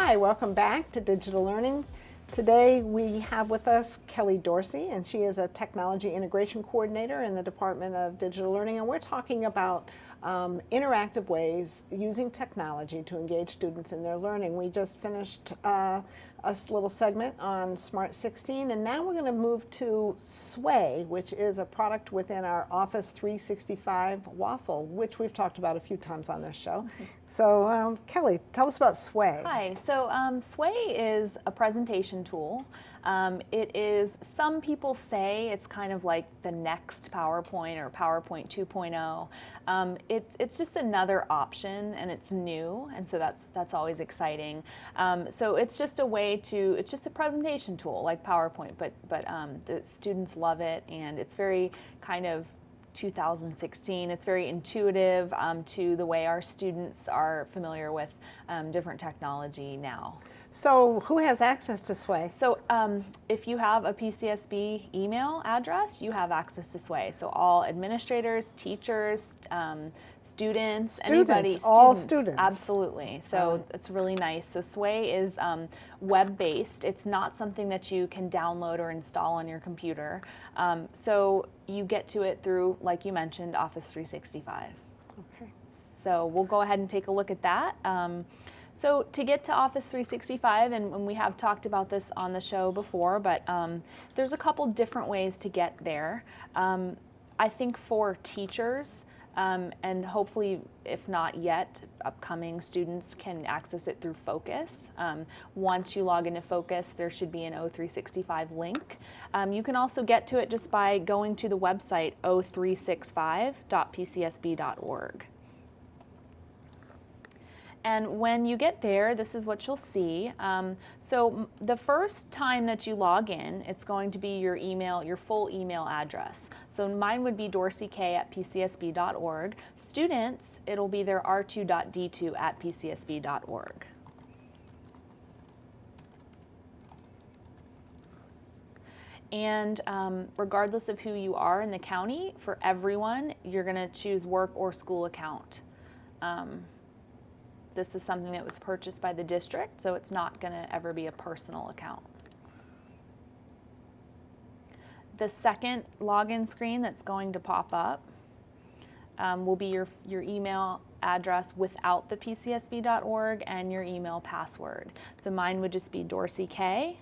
Hi, welcome back to Digital Learning. Today we have with us Kelly Dorsey, and she is a Technology Integration Coordinator in the Department of Digital Learning, and we're talking about interactive ways using technology to engage students in their learning. We just finished a little segment on Smart 16, and now we're going to move to Sway, which is a product within our Office 365 waffle, which we've talked about a few times on this show. So Kelly, tell us about Sway. Hi, so Sway is a presentation tool. It is, some people say it's kind of like the next PowerPoint or PowerPoint 2.0. It's just another option, and it's new, and so that's always exciting. So it's just a way to, it's just a presentation tool like PowerPoint, but the students love it, and it's very kind of 2016. It's very intuitive to the way our students are familiar with different technology now. So who has access to Sway? So if you have a PCSB email address, you have access to Sway. So all administrators, teachers, students, anybody. All students. Absolutely. So it's really nice. So Sway is web-based. It's not something that you can download or install on your computer. So you get to it through, like you mentioned, Office 365. Okay. So we'll go ahead and take a look at that. So to get to Office 365, and we have talked about this on the show before, but there's a couple different ways to get there. I think for teachers, and hopefully, if not yet, upcoming students can access it through Focus. Once you log into Focus, there should be an O365 link. You can also get to it just by going to the website o365.pcsb.org. And when you get there, this is what you'll see. So the first time that you log in, it's going to be your email, your full email address. So mine would be dorseyk@pcsb.org. Students, it'll be their r2.d2@pcsb.org. And regardless of who you are in the county, for everyone, you're going to choose work or school account. This is something that was purchased by the district, so it's not going to ever be a personal account. The second login screen that's going to pop up will be your email address without the pcsb.org and your email password. So mine would just be DorseyK,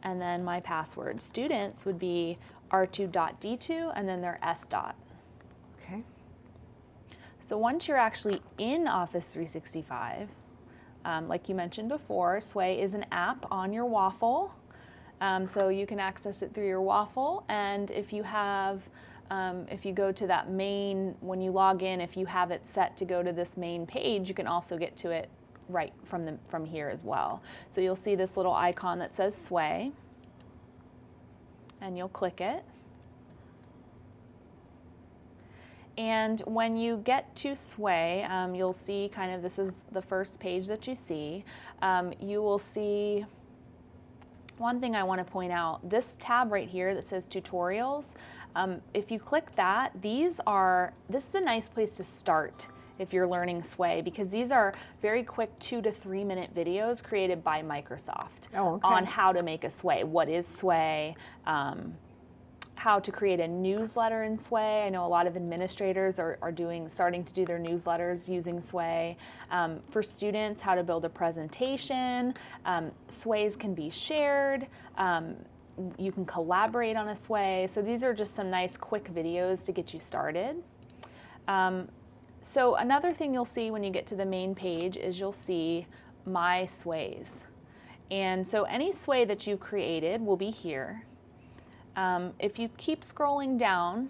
and then my password. Students would be r2.d2 and then their s. Okay. So once you're actually in Office 365, like you mentioned before, Sway is an app on your waffle. So you can access it through your waffle, and if you have, if you go to that main, when you log in, if you have it set to go to this main page, you can also get to it right from here as well. So you'll see this little icon that says Sway, and you'll click it. And when you get to Sway, you'll see kind of, this is the first page that you see. You will see, one thing I want to point out, this tab right here that says tutorials, if you click that, this is a nice place to start if you're learning Sway, because these are very quick 2 to 3 minute videos created by Microsoft on how to make a Sway. What is Sway? How to create a newsletter in Sway. I know a lot of administrators are starting to do their newsletters using Sway. For students, how to build a presentation. Sways can be shared. You can collaborate on a Sway. So these are just some nice quick videos to get you started. So another thing you'll see when you get to the main page is you'll see My Sways. And so any Sway that you've created will be here. If you keep scrolling down,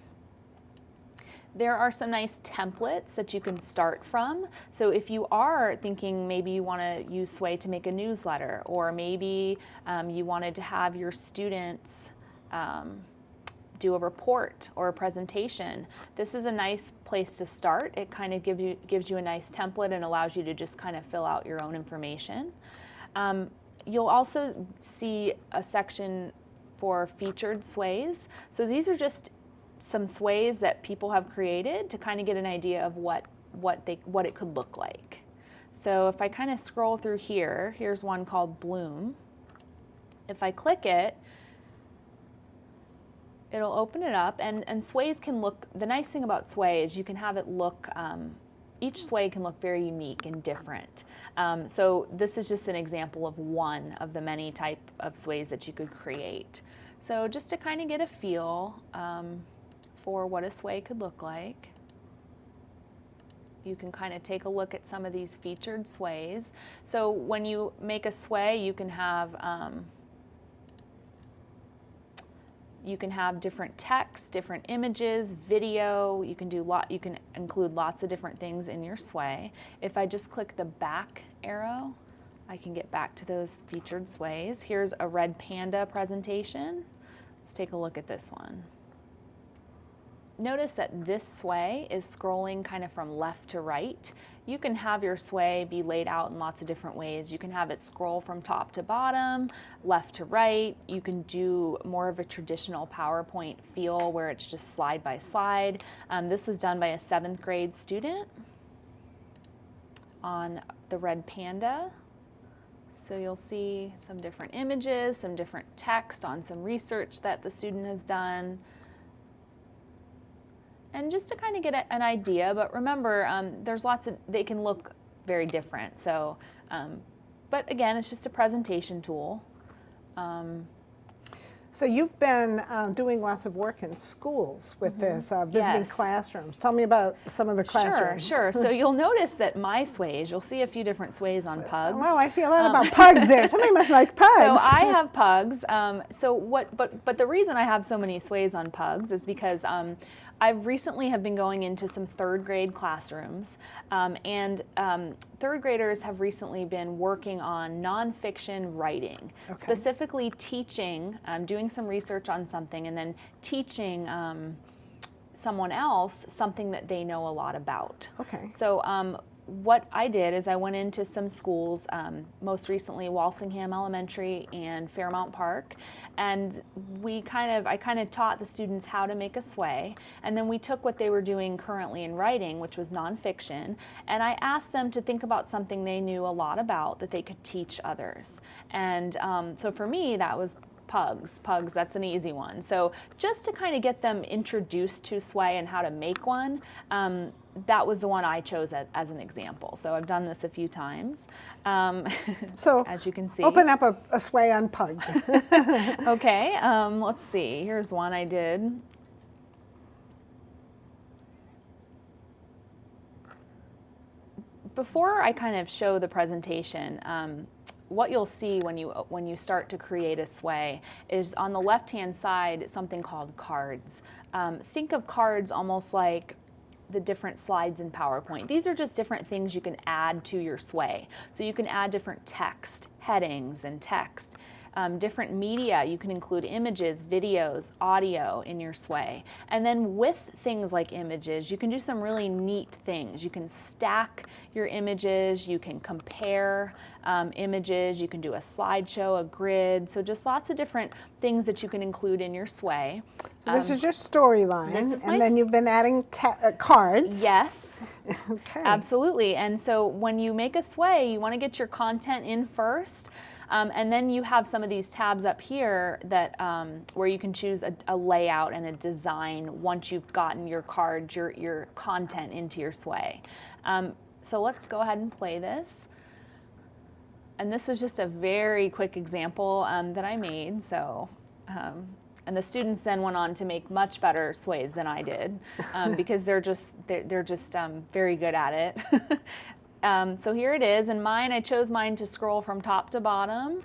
there are some nice templates that you can start from. So if you are thinking maybe you want to use Sway to make a newsletter, or maybe you wanted to have your students do a report or a presentation, this is a nice place to start. It kind of gives you a nice template and allows you to just kind of fill out your own information. You'll also see a section for featured Sways. So these are just some Sways that people have created to kind of get an idea of what it could look like. So if I kind of scroll through here, here's one called Bloom. If I click it, it'll open it up, and sways can look, the nice thing about sway is you can have it look, each sway can look very unique and different. So this is just an example of one of the many type of sways that you could create. So just to kind of get a feel for what a sway could look like, you can kind of take a look at some of these featured sways. So when you make a sway, you can have different text, different images, video. You can include lots of different things in your sway. If I just click the back arrow, I can get back to those featured sways. Here's a red panda presentation. Let's take a look at this one. Notice that this sway is scrolling kind of from left to right. You can have your sway be laid out in lots of different ways. You can have it scroll from top to bottom, left to right. You can do more of a traditional PowerPoint feel where it's just slide by slide. This was done by a 7th grade student on the red panda. So you'll see some different images, some different text on some research that the student has done. And just to kind of get an idea, but remember, there's lots of, they can look very different. So, but again, it's just a presentation tool. So you've been doing lots of work in schools with this, visiting Yes. classrooms. Tell me about some of the classrooms. Sure. So you'll notice that my sways, you'll see a few different sways on pugs. Well, I see a lot about pugs there. Somebody must like pugs. So I have pugs. But the reason I have so many sways on pugs is because I've recently have been going into some 3rd grade classrooms, and 3rd graders have recently been working on nonfiction writing, specifically teaching, doing some research on something, and then teaching someone else something that they know a lot about. Okay. So what I did is I went into some schools, most recently Walsingham Elementary and Fairmount Park, and I kind of taught the students how to make a sway, and then we took what they were doing currently in writing, which was nonfiction, and I asked them to think about something they knew a lot about that they could teach others. And so for me, that was pugs, that's an easy one. So just to kind of get them introduced to sway and how to make one, that was the one I chose as an example. So I've done this a few times, so as you can see. Open up a sway on pug. Okay, let's see. Here's one I did. Before I kind of show the presentation, what you'll see when you start to create a sway is on the left-hand side something called cards. Think of cards almost like the different slides in PowerPoint. These are just different things you can add to your sway. So you can add different text, headings and text. Different media, you can include images, videos, audio in your sway. And then with things like images, you can do some really neat things. You can stack your images, you can compare images, you can do a slideshow, a grid, so just lots of different things that you can include in your sway. So this is your storyline, and then you've been adding cards. Yes. Okay. Absolutely. And so when you make a sway, you want to get your content in first. And then you have some of these tabs up here that where you can choose a layout and a design once you've gotten your cards, your content into your sway. So let's go ahead and play this. And this was just a very quick example that I made. So, and the students then went on to make much better sways than I did because they're just very good at it. So here it is, and I chose mine to scroll from top to bottom.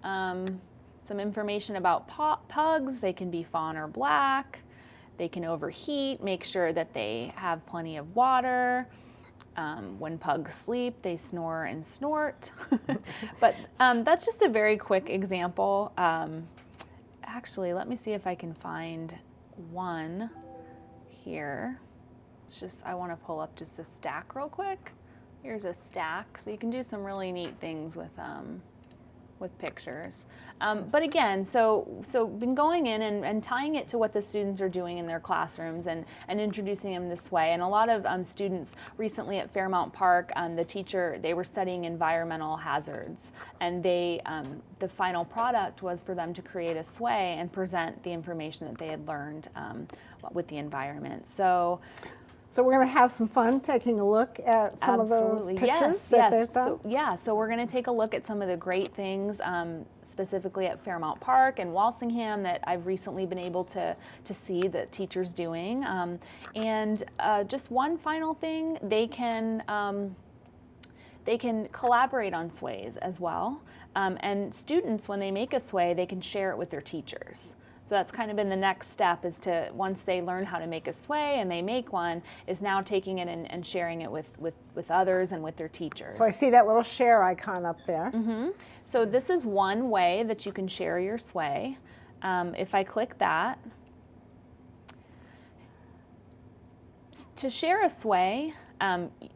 Some information about pugs. They can be fawn or black. They can overheat. Make sure that they have plenty of water. When pugs sleep, they snore and snort. But that's just a very quick example. Actually, let me see if I can find one here. I want to pull up just a stack real quick. Here's a stack, so you can do some really neat things with with pictures. But again, so been going in and tying it to what the students are doing in their classrooms and introducing them this way. And a lot of students recently at Fairmount Park, they were studying environmental hazards, and the final product was for them to create a sway and present the information that they had learned with the environment. So we're going to have some fun taking a look at some absolutely. of those pictures Yes, that yes. they've done. So we're going to take a look at some of the great things, specifically at Fairmount Park and Walsingham, that I've recently been able to see the teachers doing. And just one final thing, they can collaborate on sways as well. And students, when they make a sway, they can share it with their teachers. So that's kind of been the next step, is to, once they learn how to make a sway and they make one, is now taking it and sharing it with others and with their teachers. So I see that little share icon up there. Mm-hmm. So this is one way that you can share your sway. If I click that, to share a sway,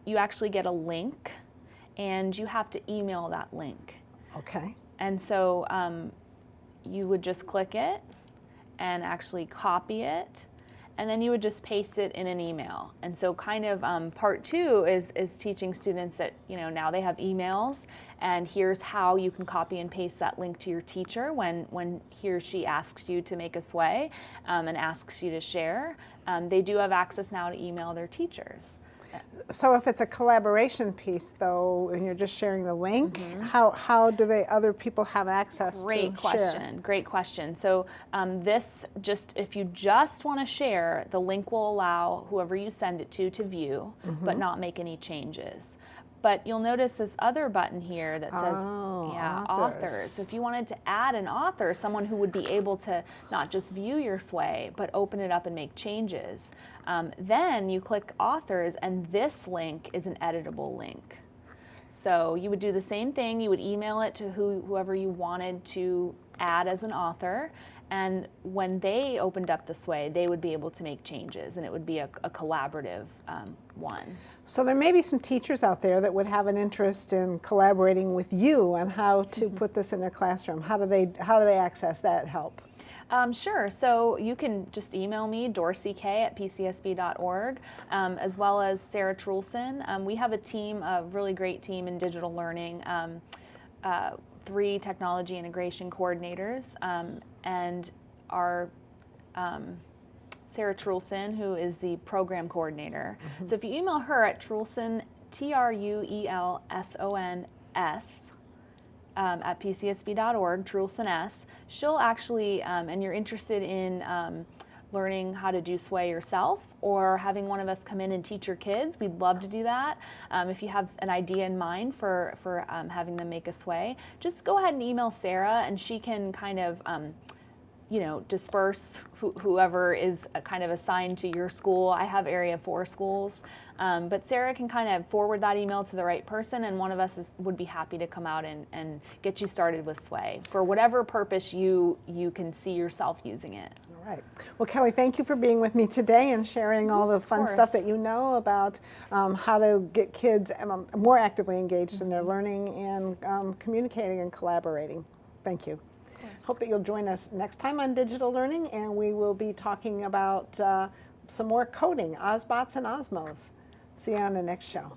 you actually get a link, and you have to email that link. Okay. And so you would just click it and actually copy it, and then you would just paste it in an email. And so kind of part two is teaching students that, now they have emails, and here's how you can copy and paste that link to your teacher when he or she asks you to make a sway and asks you to share. They do have access now to email their teachers. So if it's a collaboration piece, though, and you're just sharing the link, how do other people have access to share? Great question. So if you just want to share, the link will allow whoever you send it to view, but not make any changes. But you'll notice this other button here that says, authors. So if you wanted to add an author, someone who would be able to not just view your sway, but open it up and make changes, then you click authors, and this link is an editable link. So you would do the same thing. You would email it to whoever you wanted to add as an author, and when they opened up the sway, they would be able to make changes, and it would be a collaborative one. So there may be some teachers out there that would have an interest in collaborating with you on how to put this in their classroom. How do they access that help? Sure. So you can just email me, dorseyk@pcsb.org, as well as Sarah Trulson. We have a really great team in digital learning, 3 technology integration coordinators, and our Sarah Trulson, who is the program coordinator. So if you email her at Trulson, TRUELSONS, at pcsb.org, Trulson S, she'll actually, and you're interested in learning how to do sway yourself, or having one of us come in and teach your kids, we'd love to do that. If you have an idea in mind for having them make a sway, just go ahead and email Sarah, and she can kind of disperse whoever is kind of assigned to your school. I have Area 4 schools, but Sarah can kind of forward that email to the right person, and one of us would be happy to come out and get you started with sway for whatever purpose you can see yourself using it. All right. Well, Kelly, thank you for being with me today and sharing all the fun stuff that you know about how to get kids more actively engaged in their learning and communicating and collaborating. Thank you. Hope that you'll join us next time on Digital Learning, and we will be talking about some more coding, Ozbots and Osmos. See you on the next show.